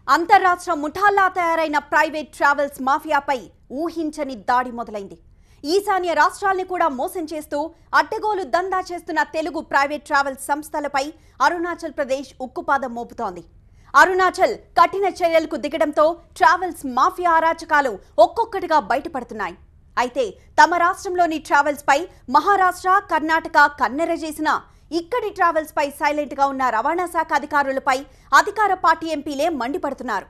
అంతర్రాష్ట్ర ముఠాల్లా తయారైన private travels మాఫియాపై ఊహించని దాడి మొదలైంది. ఈశాన్య రాష్ట్రాల్ని కూడా మోసం చేస్తూ అడ్డగోలు దందా చేస్తున్న తెలుగు ప్రైవేట్ ట్రావెల్స్ సంస్థలపై అరుణాచల్ ప్రదేశ్ ఉక్కుపాదం మోపుతోంది. అరుణాచల్ కఠిన చర్యలకు దిగడంతో ట్రావెల్స్ మాఫియా అరాచకాలు ఒక్కొక్కటిగా బయటపడుతున్నాయి. అయితే తమ రాష్ట్రంలోని ట్రావెల్స్ పై మహారాష్ట్ర, కర్ణాటక కన్నెర చేసిన ఇక్కడి ట్రావెల్స్ పై సైలెంట్ గా ఉన్న రవాణా శాఖ అధికారులపై అధికార పార్టీ ఎంపీలే మండిపడుతున్నారు.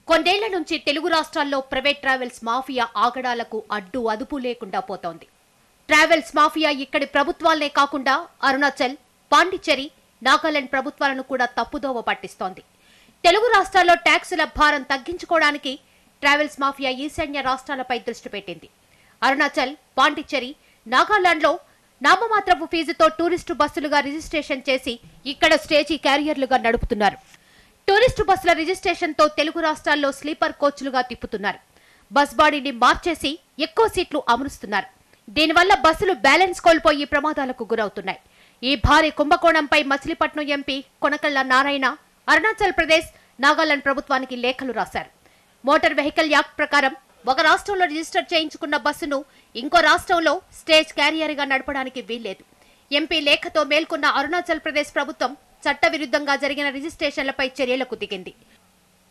కొన్నేళ్ల నుంచి తెలుగు రాష్ట్రాల్లో ప్రైవేట్ ట్రావెల్స్ మాఫియా ఆగడాలకు అడ్డు అదుపు లేకుండా పోతోంది. ట్రావెల్స్ మాఫియా ఇక్కడి ప్రభుత్వాలనే కాకుండా అరుణాచల్, పాండిచ్చేరి, నాగాలాండ్ ప్రభుత్వాలను కూడా తప్పుదోవ పట్టిస్తోంది. తెలుగు రాష్ట్రాల్లో ట్యాక్సుల భారం తగ్గించుకోవడానికి ట్రావెల్స్ మాఫియా ఈశాన్య రాష్ట్రాలపై దృష్టి పెట్టింది. అరుణాచల్, పాండిచ్చేరి, నాగాలాండ్లో నామమాత్రపు ఫీజుతో టూరిస్టు బస్సులుగా రిజిస్ట్రేషన్ చేసి ఇక్కడ స్టేజీ క్యారియర్లుగా నడుపుతున్నారు. టూరిస్టు బస్సుల రిజిస్ట్రేషన్తో తెలుగు రాష్ట్రాల్లో స్లీపర్ కోచ్లుగా తిప్పుతున్నారు. బస్ బాడీని మార్చేసి ఎక్కువ సీట్లు అమరుస్తున్నారు. దీనివల్ల బస్సులు బ్యాలెన్స్ కోల్పోయి ప్రమాదాలకు గురవుతున్నాయి. ఈ భారీ కుంభకోణంపై మచిలీపట్నం ఎంపీ కొనకళ్ళ నారాయణ అరుణాచల్ ప్రదేశ్, నాగాలాండ్ ప్రభుత్వానికి లేఖలు రాశారు. మోటార్ వెహికల్ యాక్ట్ ప్రకారం ఒక రాష్ట్రంలో రిజిస్టర్ చేయించుకున్న బస్సును ఇంకో రాష్ట్రంలో స్టేజ్ క్యారియర్గా నడపడానికి వీల్లేదు. ఎంపీ లేఖతో మేల్కొన్న అరుణాచల్ ప్రదేశ్ ప్రభుత్వం చట్టవిరుద్ధంగా జరిగిన రిజిస్ట్రేషన్లపై చర్యలకు దిగింది.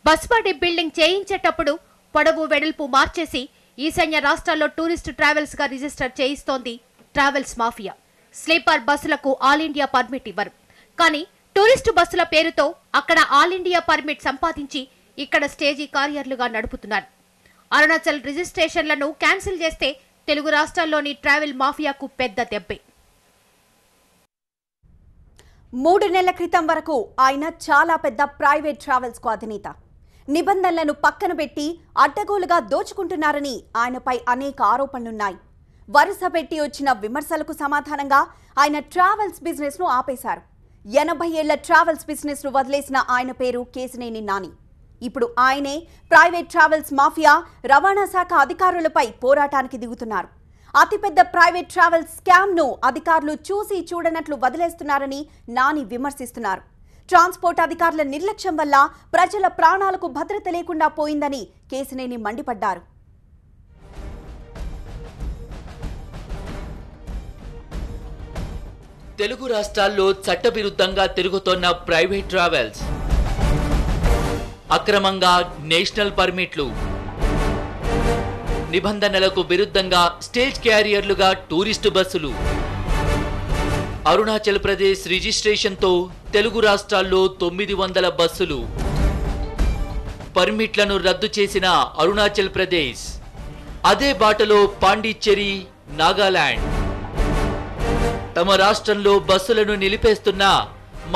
బస్ బాడీ బిల్డింగ్ చేయించేటప్పుడు పొడవు వెడల్పు మార్చేసి ఈశాన్య రాష్ట్రాల్లో టూరిస్టు ట్రావెల్స్ గా రిజిస్టర్ చేయిస్తోంది ట్రావెల్స్ మాఫియా. స్లీపర్ బస్సులకు ఆల్ ఇండియా పర్మిట్ ఇవ్వరు. కానీ టూరిస్టు బస్సుల పేరుతో అక్కడ ఆల్ ఇండియా పర్మిట్ సంపాదించి ఇక్కడ స్టేజీ క్యారియర్లుగా నడుపుతున్నారు. అరుణాచల్ రిజిస్ట్రేషన్లను క్యాన్సిల్ చేస్తే తెలుగు రాష్ట్రాల్లోని ట్రావెల్ మాఫియాకు పెద్ద దెబ్బే. 3 నెలల క్రితం వరకు ఆయన చాలా పెద్ద ప్రైవేట్ ట్రావెల్స్ కు అధినేత. నిబంధనలను పక్కన పెట్టి అడ్డగోలుగా దోచుకుంటున్నారని ఆయనపై అనేక ఆరోపణలున్నాయి. వరుస పెట్టి వచ్చిన విమర్శలకు సమాధానంగా ఆయన ట్రావెల్స్ బిజినెస్ ను ఆపేశారు. 80 ఏళ్ల ట్రావెల్స్ బిజినెస్ ను వదిలేసిన ఆయన పేరు కేశినేని నాని. ఇప్పుడు ఆయనే ప్రైవేట్ ట్రావెల్స్ మాఫియా, రవాణా శాఖ అధికారులపై పోరాటానికి దిగుతున్నారు. అతిపెద్ద ప్రైవేట్ ట్రావెల్స్ స్కామ్ ను అధికారులు చూసి చూడనట్లు వదిలేస్తున్నారని నాని విమర్శిస్తున్నారు. ట్రాన్స్పోర్ట్ అధికారుల నిర్లక్ష్యం వల్ల ప్రజల ప్రాణాలకు భద్రత లేకుండా పోయిందని కేశినేని మండిపడ్డారు. తెలుగు రాష్ట్రాల్లో చట్టవిరుద్ధంగా తిరుగుతోన్న ప్రైవేట్ ట్రావెల్స్, అక్రమంగా నేషనల్ పర్మిట్లు, నిబంధనలకు విరుద్ధంగా స్టేజ్ క్యారియర్లుగా టూరిస్టు బస్సులు, అరుణాచల్ ప్రదేశ్ రిజిస్ట్రేషన్తో తెలుగు రాష్ట్రాల్లో 900 బస్సులు, పర్మిట్లను రద్దు చేసిన అరుణాచల్ ప్రదేశ్, అదే బాటలో పాండిచ్చేరి, నాగాలాండ్, తమ రాష్ట్రంలో బస్సులను నిలిపేస్తున్న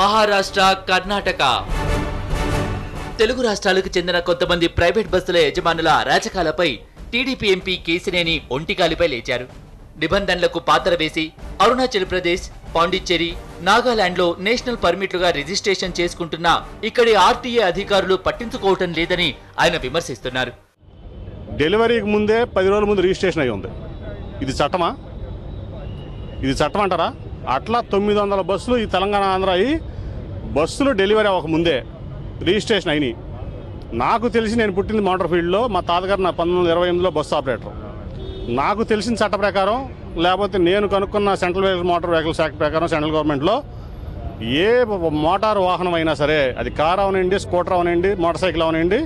మహారాష్ట్ర, కర్ణాటక. తెలుగు రాష్ట్రాలకు చెందిన కొంతమంది ప్రైవేట్ బస్సుల యజమానుల అరాచకాలపై టీడీపీ ఎంపీ కేశినేని ఒంటికాలిపై లేచారు. నిబంధనలకు పాతర వేసి అరుణాచల్ ప్రదేశ్, పాండిచ్చేరి, నాగాలాండ్లో నేషనల్ పర్మిట్లుగా రిజిస్ట్రేషన్ చేసుకుంటున్న ఇక్కడి ఆర్టీఏ అధికారులు పట్టించుకోవటం లేదని ఆయన విమర్శిస్తున్నారు. డెలివరీకి ముందే 10 రోజుల ముందు రిజిస్ట్రేషన్ అయి ఉంది. ఇది చట్టమా? ఇది చట్టం అంటారా? అట్లా 900 బస్సులు ఈ తెలంగాణ, ఆంధ్ర అయ్యి బస్సులు డెలివరీ అవ్వక ముందే రిజిస్ట్రేషన్ అయినాయి. నాకు తెలిసి నేను పుట్టింది మోటార్ ఫీల్డ్లో. మా తాతగారు నా 1928లో బస్సు ఆపరేటర్. నాకు తెలిసిన చట్ట ప్రకారం, లేకపోతే నేను కనుక్కున్న సెంట్రల్ మోటార్ వెహికల్స్ యాక్ట్ ప్రకారం సెంట్రల్ గవర్నమెంట్లో ఏ మోటారు వాహనం అయినా సరే, అది కార్ అవనండి, స్కూటర్ అవనండి, మోటార్ సైకిల్ అవనండి,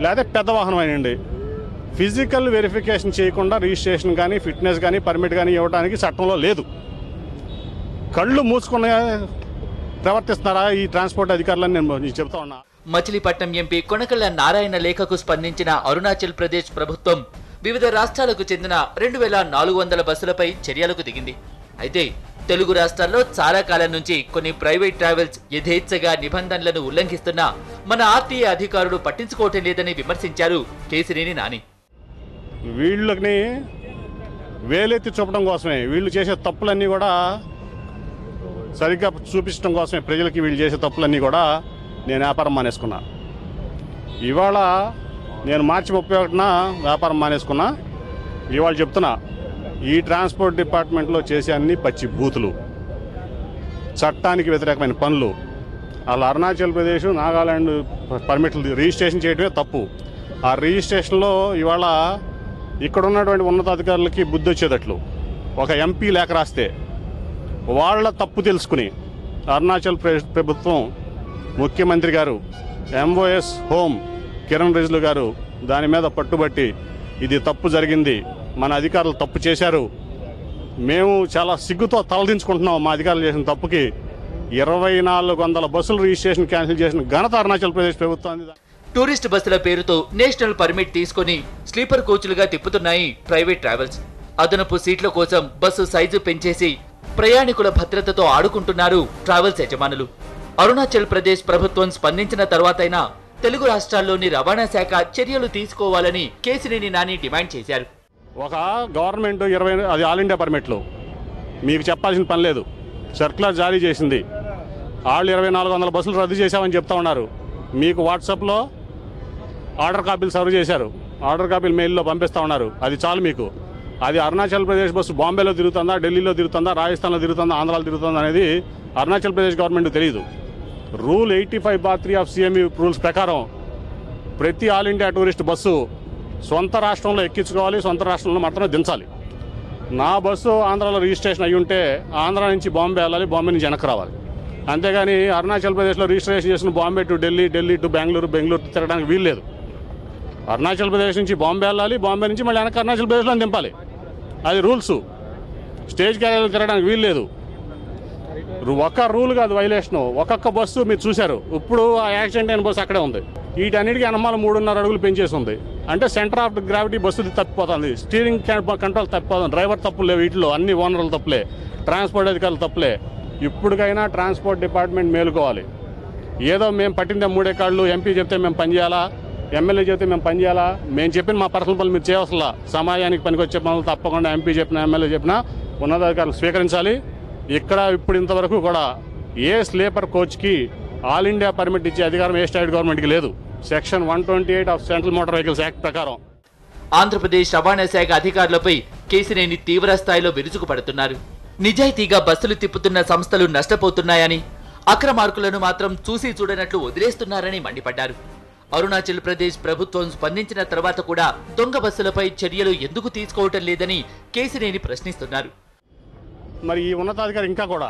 లేదా పెద్ద వాహనం అయినండి, ఫిజికల్ వెరిఫికేషన్ చేయకుండా రిజిస్ట్రేషన్ కానీ, ఫిట్నెస్ కానీ, పర్మిట్ కానీ ఇవ్వడానికి చట్టంలో లేదు. కళ్ళు మూసుకున్న ప్రవర్తిస్తున్నారా ఈ ట్రాన్స్పోర్ట్ అధికారులని నేను చెప్తా ఉన్నా. మచిలీపట్నం ఎంపీ కొనకళ్ళ నారాయణ లేఖకు స్పందించిన అరుణాచల్ ప్రదేశ్ ప్రభుత్వం వివిధ రాష్ట్రాలకు చెందిన 2400 బస్సులపై చర్యలకు దిగింది. అయితే తెలుగు రాష్ట్రాల్లో చాలా కాలం నుంచి కొన్ని ప్రైవేట్ ట్రావెల్స్ యథేచ్ఛగా నిబంధనలను ఉల్లంఘిస్తున్నా మన ఆర్టీఏ అధికారులు పట్టించుకోవటం లేదని విమర్శించారు కేశినేని నాని. వీళ్ళని వేలెత్తి చూపడం కోసమే, వీళ్ళు చేసే తప్పులన్నీ కూడా సరిగ్గా చూపించడం కోసమే, ప్రజలకి వీళ్ళు చేసే తప్పులన్నీ కూడా నేను వ్యాపారం మానేసుకున్నా. ఇవాళ నేను మార్చి 31న వ్యాపారం మానేసుకున్నా. ఇవాళ చెప్తున్నా, ఈ ట్రాన్స్పోర్ట్ డిపార్ట్మెంట్లో చేసే అన్ని పచ్చి బూతులు, చట్టానికి వ్యతిరేకమైన పనులు, వాళ్ళు అరుణాచల్ ప్రదేశ్ నాగాలాండ్ పర్మిట్లు రిజిస్ట్రేషన్ చేయడమే తప్పు. ఆ రిజిస్ట్రేషన్లో ఇవాళ ఇక్కడ ఉన్నటువంటి ఉన్నతాధికారులకి బుద్ధి వచ్చేటట్లు ఒక ఎంపీ లేఖ రాస్తే వాళ్ళ తప్పు తెలుసుకుని అరుణాచల్ ప్రదేశ్ ప్రభుత్వం ముఖ్యమంత్రి గారు ఎంఓఎస్ హోమ్ కిరణ్ రిజిజు గారు దాని మీద పట్టుబట్టి ఇది తప్పు జరిగింది, మన అధికారులు తప్పు చేశారు, మేము చాలా సిగ్గుతో తలదించుకుంటున్నాం మా అధికారులు చేసిన తప్పుకి 2400 బస్సులు రిజిస్ట్రేషన్ క్యాన్సిల్ చేసిన ఘనత అరుణాచల్ ప్రదేశ్ ప్రభుత్వం. టూరిస్ట్ బస్సుల పేరుతో నేషనల్ పర్మిట్ తీసుకుని స్లీపర్ కోచ్లుగా తిప్పుతున్నాయి ప్రైవేట్ ట్రావెల్స్. అదనపు సీట్ల కోసం బస్సు సైజు పెంచేసి ప్రయాణికుల భద్రతతో ఆడుకుంటున్నారు ట్రావెల్స్ యజమానులు. అరుణాచల్ ప్రదేశ్ ప్రభుత్వం స్పందించిన తర్వాతైనా తెలుగు రాష్ట్రాల్లోని రవాణా శాఖ చర్యలు తీసుకోవాలని కేశినేని నాని డిమాండ్ చేశారు. ఒక గవర్నమెంట్ 20 అది ఆల్ ఇండియా పర్మిట్లు మీకు చెప్పాల్సిన పని లేదు, సర్క్యులర్ జారీ చేసింది. వాళ్ళు 2400 బస్సులు రద్దు చేశామని చెప్తా ఉన్నారు. మీకు వాట్సాప్లో ఆర్డర్ కాపీలు సర్వ్ చేశారు, ఆర్డర్ కాపీలు మెయిల్లో పంపిస్తూ ఉన్నారు. అది చాలు మీకు. అది అరుణాచల్ ప్రదేశ్ బస్సు బాంబేలో తిరుగుతుందా, ఢిల్లీలో తిరుగుతుందా, రాజస్థాన్లో తిరుగుతుందా, ఆంధ్రాలో తిరుగుతుందా అనేది అరుణాచల్ ప్రదేశ్ గవర్నమెంట్ తెలియదు. రూల్ 85/3 ఆఫ్ CME రూల్స్ ప్రకారం ప్రతి ఆల్ ఇండియా టూరిస్ట్ బస్సు సొంత రాష్ట్రంలో ఎక్కించుకోవాలి, సొంత రాష్ట్రంలో మాత్రమే దించాలి. నా బస్సు ఆంధ్రాలో రిజిస్ట్రేషన్ అయ్యి ఉంటే ఆంధ్ర నుంచి బాంబే వెళ్ళాలి, బాంబే నుంచి వెనక్కి రావాలి. అంతేగాని అరుణాచల్ ప్రదేశ్లో రిజిస్ట్రేషన్ చేసిన బాంబే టు ఢిల్లీ, ఢిల్లీ టు బెంగళూరు, బెంగళూరు తిరగడానికి వీల్లేదు. అరుణాచల్ ప్రదేశ్ నుంచి బాంబే వెళ్ళాలి, బాంబే నుంచి మళ్ళీ వెనక్కి అరుణాచల్ ప్రదేశ్లో దింపాలి. అది రూల్స్. స్టేజ్ క్యారియర్లు తిరగడానికి వీల్లేదు. ఒక్క రూల్ కాదు వైలేషను. ఒక్కొక్క బస్సు మీరు చూశారు. ఇప్పుడు ఆ యాక్సిడెంట్ అయిన బస్సు అక్కడే ఉంది. వీటన్నిటికీ అనమాల 3.5 అడుగులు పెంచేసి ఉంది. అంటే సెంటర్ ఆఫ్ గ్రావిటీ బస్సు తప్పిపోతుంది, స్టీరింగ్ కంట్రోల్ తప్పిపోతుంది, డ్రైవర్ తప్పులే, వీటిలో అన్ని ఓనర్లు తప్పులే, ట్రాన్స్పోర్ట్ అధికారులు తప్పులే. ఇప్పటికైనా ట్రాన్స్పోర్ట్ డిపార్ట్మెంట్ మేలుకోవాలి. ఏదో మేము పట్టిందే 3 కాళ్ళు, ఎంపీ చెప్తే మేము పనిచేయాలా, ఎమ్మెల్యే చెప్తే మేము పనిచేయాలా, మేము చెప్పిన మా పర్సనల్ పనులు మీరు చేయవసలా. సమాజానికి పనికొచ్చే పనులు తప్పకుండా ఎంపీ చెప్పినా, ఎమ్మెల్యే చెప్పినా ఉన్నతాధికారులు స్వీకరించాలి. ఇక్కడ ఇప్పుడు ఇంతవరకు కూడా ఏ స్లీపర్ కోచ్కి ఆల్ ఇండియా పర్మిట్ ఇచ్చే అధికారం ఏ స్టేట్ గవర్నమెంట్కి లేదు. Section 128 of central motor vehicles act ప్రకారం. ఆంధ్రప్రదేశ్ రవాణా శాఖ అధికారులపై కేశినేని తీవ్ర స్థాయిలో విరుచుకుపడుతున్నారు. నిజాయితీగా బస్సులు తిప్పుతున్న సంస్థలు నష్టపోతున్నాయని, అక్రమార్కులను మాత్రం చూసి చూడనట్లు వదిలేస్తున్నారని మండిపడ్డారు. అరుణాచల్ ప్రదేశ్ ప్రభుత్వం స్పందించిన తర్వాత కూడా దొంగ బస్సులపై చర్యలు ఎందుకు తీసుకోవటం లేదని కేశినేని ప్రశ్నిస్తున్నారు. మరి ఈ ఉన్నతాధికారి ఇంకా కూడా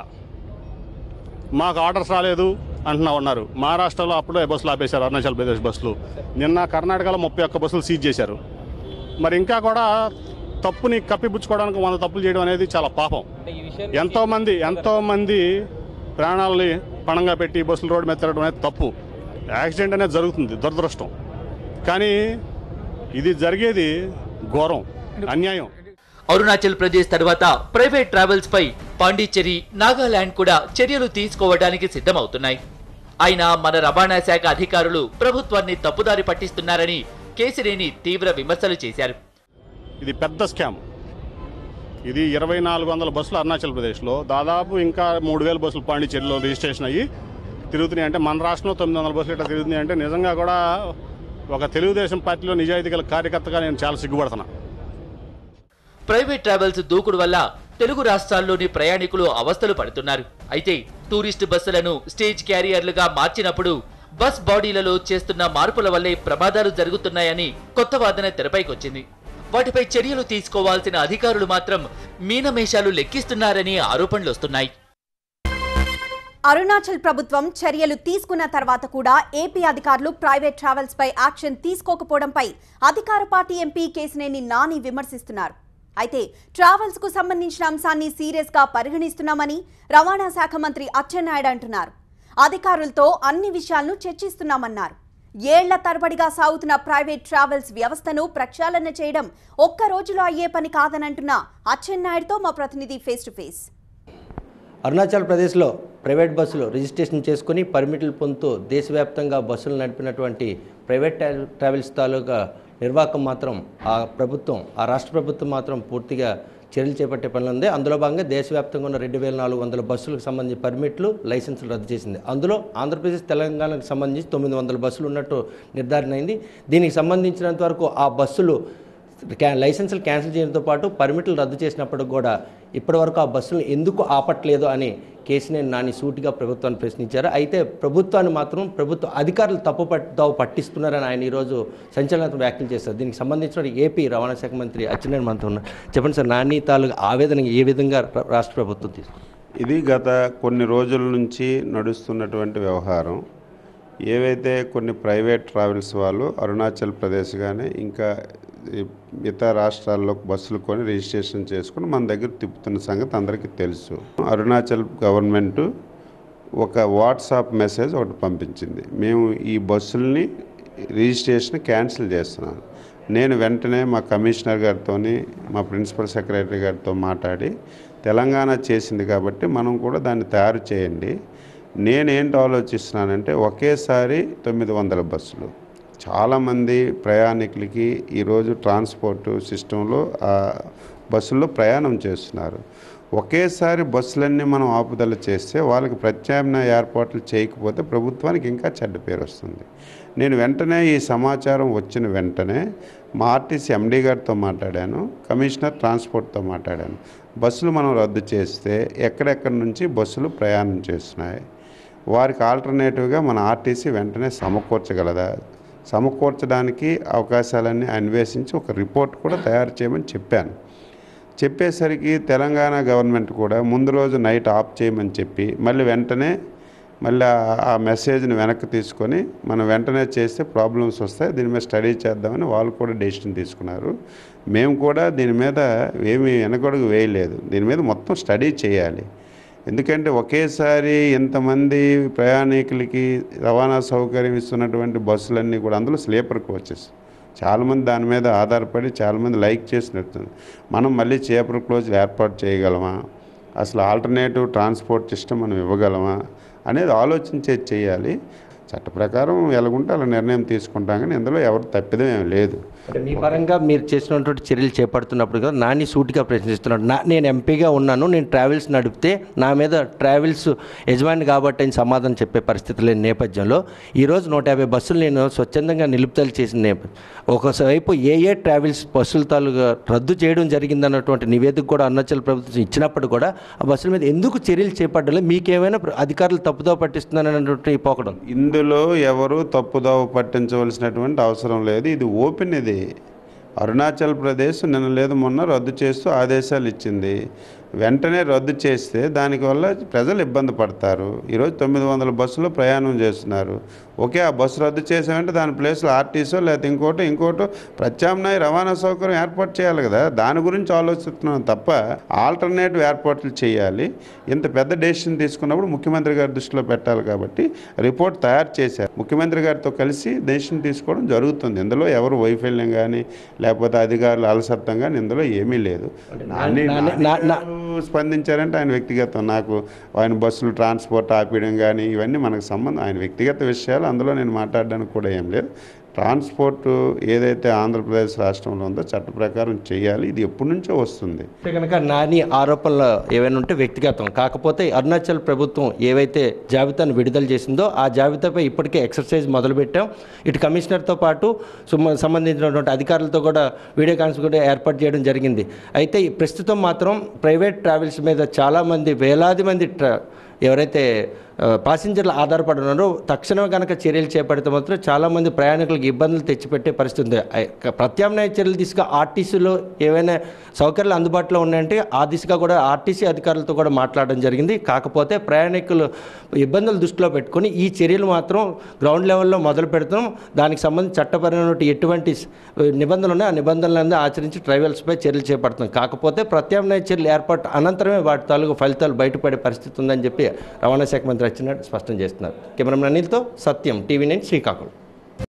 మాకు ఆర్డర్స్ రాలేదు అంటున్నా ఉన్నారు. మహారాష్ట్రలో అప్పుడే బస్సులు ఆపేశారు, అరుణాచల్ ప్రదేశ్ బస్సులు. నిన్న కర్ణాటకలో 31 బస్సులు సీజ్ చేశారు. మరి ఇంకా కూడా తప్పుని కప్పిపుచ్చుకోవడానికి 100 తప్పులు చేయడం అనేది చాలా పాపం. ఎంతోమంది ప్రాణాలని పణంగా పెట్టి బస్సులు రోడ్డు మీద తిరగడం అనేది తప్పు. యాక్సిడెంట్ అనేది జరుగుతుంది, దురదృష్టం. కానీ ఇది జరిగేది ఘోరం, అన్యాయం. అరుణాచల్ ప్రదేశ్ తర్వాత ప్రైవేట్ ట్రావెల్స్ పై పాండిచ్చేరి, నాగాలాండ్ కూడా చర్యలు తీసుకోవడానికి సిద్ధమవుతున్నాయి. అయినా మన రవాణా శాఖ అధికారులు ప్రభుత్వాన్ని తప్పుదారి పట్టిస్తున్నారని కేశినేని తీవ్ర విమర్శలు చేశారు. ఇది పెద్ద స్కామ్. ఇది 2400 బస్సులు అరుణాచల్ ప్రదేశ్లో, దాదాపు ఇంకా 3000 బస్సులు పాండిచ్చేరిలో రిజిస్ట్రేషన్ అయ్యి తిరుగుతున్నాయి. అంటే మన రాష్ట్రంలో 900 బస్సులు ఇట్లా తిరుగుతున్నాయి. అంటే నిజంగా కూడా ఒక తెలుగుదేశం పార్టీలో నిజాయితీ గల కార్యకర్తగా నేను చాలా సిగ్గుపడుతున్నా. ప్రైవేట్ ట్రావెల్స్ దూకుడు వల్ల తెలుగు రాష్ట్రాల్లోని ప్రయాణికులు అవస్థలు పడుతున్నారు. అయితే టూరిస్ట్ బస్సులను స్టేజ్ క్యారియర్లుగా మార్చినప్పుడు బస్ బాడీలలో చేస్తున్న మార్పుల వల్లే ప్రమాదాలు జరుగుతున్నాయని కొత్త వాదన తెరపైకొచ్చింది. వాటిపై చర్యలు తీసుకోవాల్సిన అధికారులు మాత్రం మీనమేషాలు లెక్కిస్తున్నారని ఆరోపణలు వస్తున్నాయి. అరుణాచల్ ప్రభుత్వం చర్యలు తీసుకున్న తర్వాత కూడా ఏపీ అధికారులు ప్రైవేట్ ట్రావెల్స్ పై యాక్షన్ తీసుకోకపోవడంపై అధికార పార్టీ ఎంపీ కేశినేని నాని విమర్శిస్తున్నారు. అయితే ట్రావెల్స్ కు సంబంధించిన అంశాన్ని సీరియస్ గా పరిగణిస్తున్నామని రవాణా శాఖ మంత్రి అచ్చెన్నాయుడు అంటున్నారు. అధికారులతో అన్ని విషయాలను చర్చిస్తున్నామన్నారు. ఏళ్ల తరబడిగా సాగుతున్న ప్రైవేట్ ట్రావెల్స్ వ్యవస్థను ప్రక్షాళన చేయడం ఒక్క రోజులో అయ్యే పని కాదనంటున్న అచ్చెన్నాయుడుతో మా ప్రతినిధి ఫేస్ టు ఫేస్. అరుణాచల్ ప్రదేశ్లో ప్రైవేట్ బస్సులు రిజిస్ట్రేషన్ చేసుకుని పర్మిట్లు పొందుతూ దేశవ్యాప్తంగా బస్సులు నడిపినటువంటి ప్రైవేట్ ట్రావెల్స్ తాలూకా నిర్వాహకం మాత్రం ఆ రాష్ట్ర ప్రభుత్వం మాత్రం పూర్తిగా చర్యలు చేపట్టే పనులు ఉంది. అందులో భాగంగా దేశవ్యాప్తంగా ఉన్న 2400 బస్సులకు సంబంధించి పర్మిట్లు, లైసెన్సులు రద్దు చేసింది. అందులో ఆంధ్రప్రదేశ్, తెలంగాణకు సంబంధించి 900 బస్సులు ఉన్నట్టు నిర్ధారణ అయింది. దీనికి సంబంధించినంత వరకు ఆ బస్సులు లైసెన్సులు క్యాన్సిల్ చేయడంతో పాటు పర్మిట్లు రద్దు చేసినప్పుడు కూడా ఇప్పటివరకు ఆ బస్సులను ఎందుకు ఆపట్లేదు అని కేసినేని నాని సూటిగా ప్రభుత్వాన్ని ప్రశ్నించారు. అయితే ప్రభుత్వాన్ని మాత్రం ప్రభుత్వ అధికారులు తప్పుదావ పట్టిస్తున్నారని ఆయన ఈరోజు సంచలనాత్మక వ్యాఖ్యలు చేస్తారు. దీనికి సంబంధించిన ఏపీ రవాణా శాఖ మంత్రి అచ్చెన్నాయుడు మనతో ఉన్నారు. చెప్పండి సార్, నాని తాలూకు ఆవేదన ఏ విధంగా రాష్ట్ర ప్రభుత్వం తీసుకుంది? ఇది గత కొన్ని రోజుల నుంచి నడుస్తున్నటువంటి వ్యవహారం. ఏవైతే కొన్ని ప్రైవేట్ ట్రావెల్స్ వాళ్ళు అరుణాచల్ ప్రదేశ్ కానీ ఇంకా ఇతర రాష్ట్రాల్లో బస్సులు కొని రిజిస్ట్రేషన్ చేసుకుని మన దగ్గర తిప్పుతున్న సంగతి అందరికీ తెలుసు. అరుణాచల్ గవర్నమెంట్ ఒక వాట్సాప్ మెసేజ్ ఒకటి పంపించింది, మేము ఈ బస్సుల్ని రిజిస్ట్రేషన్ క్యాన్సిల్ చేస్తున్నాను. నేను వెంటనే మా కమిషనర్ గారితో మా ప్రిన్సిపల్ సెక్రటరీ గారితో మాట్లాడి తెలంగాణ చేసింది కాబట్టి మనం కూడా దాన్ని తయారు చేయండి. నేనేంటి ఆలోచిస్తున్నానంటే ఒకేసారి 900 బస్సులు చాలామంది ప్రయాణికులకి ఈరోజు ట్రాన్స్పోర్ట్ సిస్టంలో బస్సుల్లో ప్రయాణం చేస్తున్నారు. ఒకేసారి బస్సులన్నీ మనం ఆపుదల చేస్తే వాళ్ళకి ప్రత్యామ్నాయ ఏర్పాట్లు చేయకపోతే ప్రభుత్వానికి ఇంకా చెడ్డ పేరు వస్తుంది. నేను వెంటనే ఈ సమాచారం వచ్చిన వెంటనే మా ఆర్టీసీ ఎండీ గారితో మాట్లాడాను, కమిషనర్ ట్రాన్స్పోర్ట్తో మాట్లాడాను. బస్సులు మనం రద్దు చేస్తే ఎక్కడెక్కడి నుంచి బస్సులు ప్రయాణం చేస్తున్నాయి, వారికి ఆల్టర్నేటివ్గా మన ఆర్టీసీ వెంటనే సమకూర్చగలదా, సమకూర్చడానికి అవకాశాలన్నీ అన్వేషించి ఒక రిపోర్ట్ కూడా తయారు చేయమని చెప్పాను. చెప్పేసరికి తెలంగాణ గవర్నమెంట్ కూడా ముందు రోజు నైట్ ఆఫ్ చేయమని చెప్పి మళ్ళీ ఆ మెసేజ్ని వెనక్కి తీసుకొని మనం వెంటనే చేస్తే ప్రాబ్లమ్స్ వస్తాయి, దీని మీద స్టడీ చేద్దామని వాళ్ళు కూడా డెసిషన్ తీసుకున్నారు. మేము కూడా దీని మీద ఏమీ వెనకడుగు వేయలేదు, దీని మీద మొత్తం స్టడీ చేయాలి. ఎందుకంటే ఒకేసారి ఇంతమంది ప్రయాణికులకి రవాణా సౌకర్యం ఇస్తున్నటువంటి బస్సులన్నీ కూడా అందులో స్లీపర్ కోచెస్ చాలామంది దాని మీద ఆధారపడి చాలామంది లైక్ చేసినట్టుంది. మనం మళ్ళీ స్లీపర్ కోచ్లు ఏర్పాటు చేయగలమా, అసలు ఆల్టర్నేటివ్ ట్రాన్స్పోర్ట్ సిస్టమ్ మనం ఇవ్వగలమా అనేది ఆలోచించేది చేయాలి. చట్ట ప్రకారం ఎలాగుంటే అలా నిర్ణయం తీసుకుంటాం, కానీ ఇందులో ఎవరు తప్పిదం ఏమి లేదు. మీ పరంగా మీరు చేసినటువంటి చర్యలు చేపడుతున్నప్పుడు కదా నాని సూటిగా ప్రశ్నిస్తున్నాడు, నేను ఎంపీగా ఉన్నాను, నేను ట్రావెల్స్ నడిపితే నా మీద ట్రావెల్స్ యజమాని కాబట్టి అని సమాధానం చెప్పే పరిస్థితి లేని నేపథ్యంలో ఈరోజు 150 బస్సులు నేను స్వచ్ఛందంగా నిలుపుదల చేసిన నేపథ్యం, ఒకవైపు ఏ ట్రావెల్స్ బస్సుల తాలూగా రద్దు చేయడం జరిగిందన్నటువంటి నివేదిక కూడా అరుణాచల్ ప్రభుత్వం ఇచ్చినప్పుడు కూడా ఆ బస్సుల మీద ఎందుకు చర్యలు చేపట్టాలి, మీకేమైనా అధికారులు తప్పుదో పట్టిస్తున్నారన్నటువంటి పోకడం? ఇందులో ఎవరు తప్పుదోవ పట్టించవలసినటువంటి అవసరం లేదు. ఇది ఓపెన్. ఇది అరుణాచల్ ప్రదేశ్ నిన్న లేదు మొన్న రద్దు చేస్తూ ఆదేశాలు ఇచ్చింది. వెంటనే రద్దు చేస్తే దానివల్ల ప్రజలు ఇబ్బంది పడతారు. ఈరోజు 900 బస్సులు ప్రయాణం చేస్తున్నారు. ఓకే, ఆ బస్సు రద్దు చేసామంటే దాని ప్లేస్లో ఆర్టీసీ లేకపోతే ఇంకోటో ప్రత్యామ్నాయ రవాణా సౌకర్యం ఏర్పాటు చేయాలి కదా, దాని గురించి ఆలోచిస్తున్నాం తప్ప ఆల్టర్నేటివ్ ఏర్పాట్లు చేయాలి. ఇంత పెద్ద డెసిషన్ తీసుకున్నప్పుడు ముఖ్యమంత్రి గారి దృష్టిలో పెట్టాలి కాబట్టి రిపోర్ట్ తయారు చేశారు. ముఖ్యమంత్రి గారితో కలిసి డెసిషన్ తీసుకోవడం జరుగుతుంది. ఇందులో ఎవరు వైఫల్యం కానీ లేకపోతే అధికారులు అలసత్వం కానీ ఇందులో ఏమీ లేదు. స్పందించారంటే ఆయన వ్యక్తిగతం, నాకు ఆయన బస్సులు ట్రాన్స్పోర్ట్ ఆపేయడం కానీ ఇవన్నీ మనకు సంబంధం, ఆయన వ్యక్తిగత విషయాలు, అందులో నేను మాట్లాడడానికి కూడా ఏం లేదు. ట్రాన్స్పోర్ట్ ఏదైతే ఆంధ్రప్రదేశ్ రాష్ట్రంలో ఉందో చట్ట ప్రకారం చేయాలి. ఇది ఎప్పటి నుంచో వస్తుంది. కనుక నాని ఆరోపణలు ఏవైనా ఉంటే వ్యక్తిగతం, కాకపోతే అరుణాచల్ ప్రభుత్వం ఏవైతే జాబితాను విడుదల చేసిందో ఆ జాబితాపై ఇప్పటికే ఎక్సర్సైజ్ మొదలుపెట్టాం. ఇటు కమిషనర్తో పాటు సంబంధించినటువంటి అధికారులతో కూడా వీడియో కాన్ఫరెన్స్ కూడా ఏర్పాటు చేయడం జరిగింది. అయితే ప్రస్తుతం మాత్రం ప్రైవేట్ ట్రావెల్స్ మీద చాలామంది వేలాది మంది ఎవరైతే ప్యాసింజర్లు ఆధారపడి ఉన్నారో తక్షణమే కనుక చర్యలు చేపడితే మాత్రం చాలామంది ప్రయాణికులకు ఇబ్బందులు తెచ్చిపెట్టే పరిస్థితి ఉంది. ప్రత్యామ్నాయ చర్యలు దిశగా ఆర్టీసీలో ఏవైనా సౌకర్యాలు అందుబాటులో ఉన్నాయంటే ఆ దిశగా కూడా ఆర్టీసీ అధికారులతో కూడా మాట్లాడడం జరిగింది. కాకపోతే ప్రయాణికులు ఇబ్బందులు దృష్టిలో పెట్టుకొని ఈ చర్యలు మాత్రం గ్రౌండ్ లెవెల్లో మొదలు పెడుతున్నాం. దానికి సంబంధించి చట్టపరమైన ఎటువంటి నిబంధనలు ఉన్నాయో ఆ నిబంధనలన్నీ ఆచరించి ట్రావెల్స్పై చర్యలు చేపడుతున్నాం. కాకపోతే ప్రత్యామ్నాయ చర్యలు ఏర్పాటు అనంతరమే వాటి తాలూకు ఫలితాలు బయటపడే పరిస్థితి ఉందని చెప్పి రవాణా శాఖ మంత్రి స్పష్టం చేస్తున్నారు. కెమెరామెన్ అనిల్తో సత్యం, టీవీ9 శ్రీకాకుళం.